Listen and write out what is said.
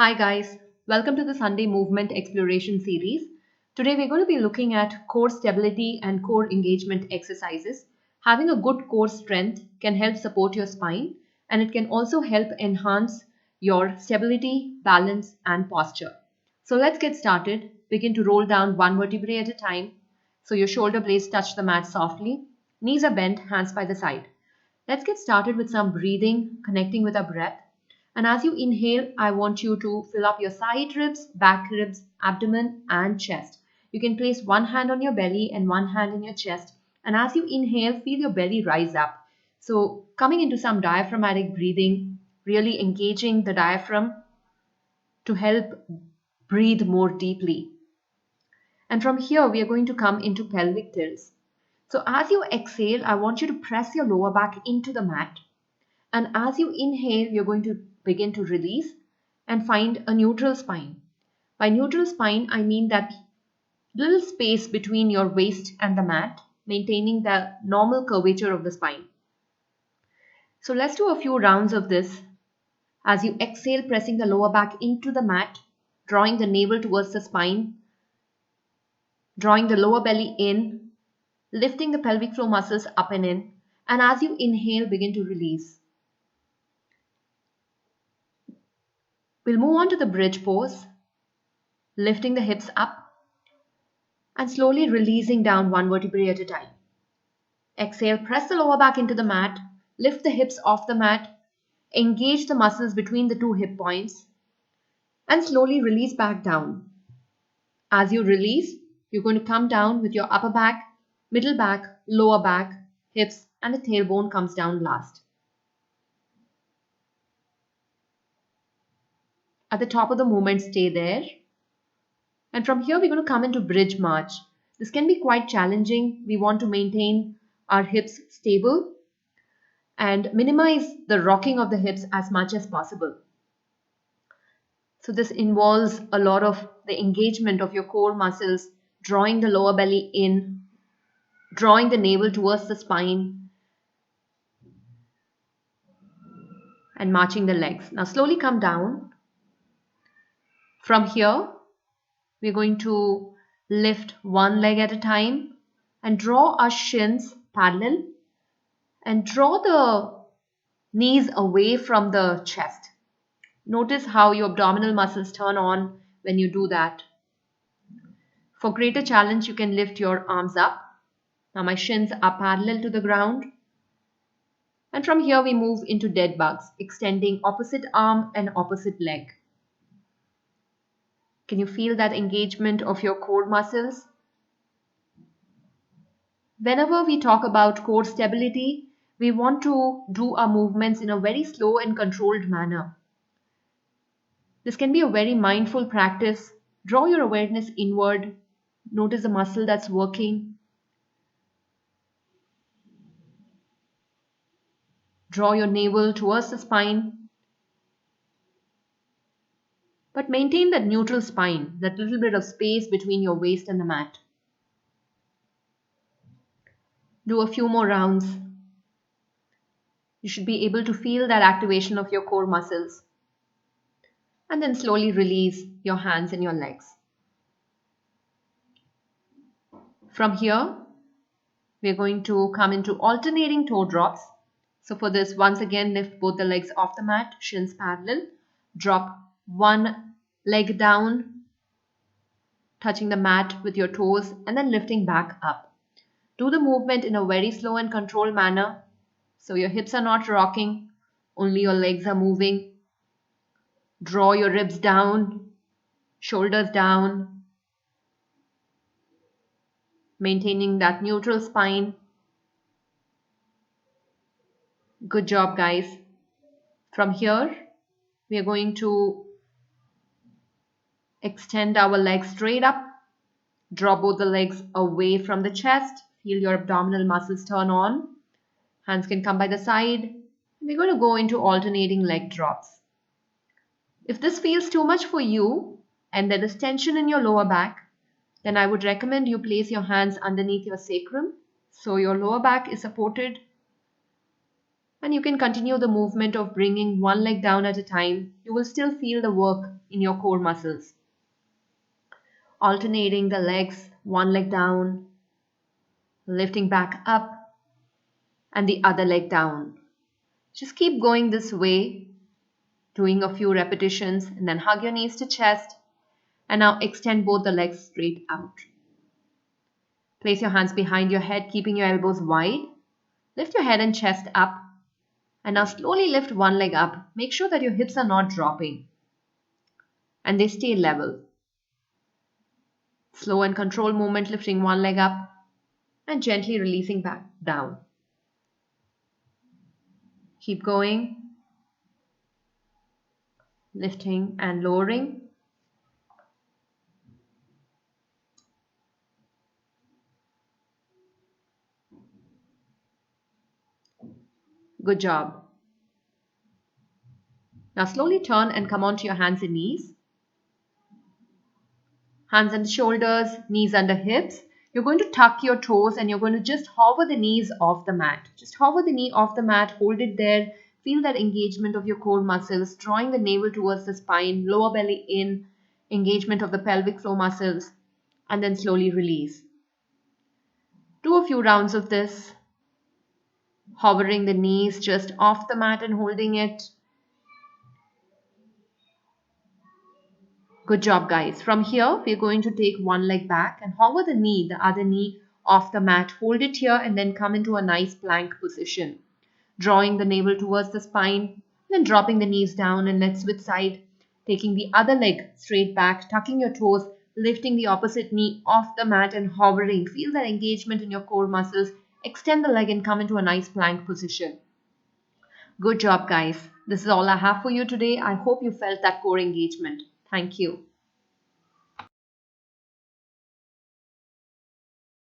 Hi guys, welcome to the Sunday Movement Exploration series. Today we're going to be looking at core stability and core engagement exercises. Having a good core strength can help support your spine and it can also help enhance your stability, balance and posture. So let's get started. Begin to roll down one vertebrae at a time. So your shoulder blades touch the mat softly. Knees are bent, hands by the side. Let's get started with some breathing, connecting with our breath. And as you inhale, I want you to fill up your side ribs, back ribs, abdomen, and chest. You can place one hand on your belly and one hand in your chest. And as you inhale, feel your belly rise up. So, coming into some diaphragmatic breathing, really engaging the diaphragm to help breathe more deeply. And from here, we are going to come into pelvic tilts. So, as you exhale, I want you to press your lower back into the mat. And as you inhale, you're going to begin to release and find a neutral spine. By neutral spine, I mean that little space between your waist and the mat, maintaining the normal curvature of the spine. So let's do a few rounds of this. As you exhale, pressing the lower back into the mat, drawing the navel towards the spine, drawing the lower belly in, lifting the pelvic floor muscles up and in. And as you inhale, begin to release. We'll move on to the bridge pose, lifting the hips up and slowly releasing down one vertebrae at a time. Exhale, press the lower back into the mat, lift the hips off the mat, engage the muscles between the two hip points and slowly release back down. As you release, you're going to come down with your upper back, middle back, lower back, hips and the tailbone comes down last. At the top of the movement, stay there. And from here, we're going to come into bridge march. This can be quite challenging. We want to maintain our hips stable and minimize the rocking of the hips as much as possible. So this involves a lot of the engagement of your core muscles, drawing the lower belly in, drawing the navel towards the spine and marching the legs. Now slowly come down. From here, we're going to lift one leg at a time and draw our shins parallel and draw the knees away from the chest. Notice how your abdominal muscles turn on when you do that. For greater challenge, you can lift your arms up. Now my shins are parallel to the ground. And from here we move into dead bugs, extending opposite arm and opposite leg. Can you feel that engagement of your core muscles? Whenever we talk about core stability, we want to do our movements in a very slow and controlled manner. This can be a very mindful practice. Draw your awareness inward. Notice the muscle that's working. Draw your navel towards the spine. But maintain that neutral spine, that little bit of space between your waist and the mat. Do a few more rounds. You should be able to feel that activation of your core muscles. And then slowly release your hands and your legs. From here, we're going to come into alternating toe drops. So for this, once again, lift both the legs off the mat, shins parallel. Drop one leg down, touching the mat with your toes and then lifting back up. Do the movement in a very slow and controlled manner. So your hips are not rocking, only your legs are moving. Draw your ribs down, shoulders down, maintaining that neutral spine. Good job, guys. From here, we are going to extend our legs straight up. Draw both the legs away from the chest. Feel your abdominal muscles turn on. Hands can come by the side. We're going to go into alternating leg drops. If this feels too much for you and there is tension in your lower back, then I would recommend you place your hands underneath your sacrum so your lower back is supported. And you can continue the movement of bringing one leg down at a time. You will still feel the work in your core muscles. Alternating the legs, one leg down, lifting back up, and the other leg down. Just keep going this way, doing a few repetitions, and then hug your knees to chest. And now extend both the legs straight out. Place your hands behind your head, keeping your elbows wide. Lift your head and chest up. And now slowly lift one leg up. Make sure that your hips are not dropping and they stay level. Slow and controlled movement, lifting one leg up and gently releasing back down. Keep going. Lifting and lowering. Good job. Now slowly turn and come onto your hands and knees. Hands under shoulders, knees under hips. You're going to tuck your toes and you're going to just hover the knees off the mat. Just hover the knee off the mat, hold it there. Feel that engagement of your core muscles, drawing the navel towards the spine, lower belly in, engagement of the pelvic floor muscles, and then slowly release. Do a few rounds of this, hovering the knees just off the mat and holding it. Good job, guys. From here, we're going to take one leg back and hover the other knee off the mat. Hold it here and then come into a nice plank position. Drawing the navel towards the spine, then dropping the knees down and let's switch side. Taking the other leg straight back, tucking your toes, lifting the opposite knee off the mat and hovering. Feel that engagement in your core muscles. Extend the leg and come into a nice plank position. Good job, guys. This is all I have for you today. I hope you felt that core engagement. Thank you.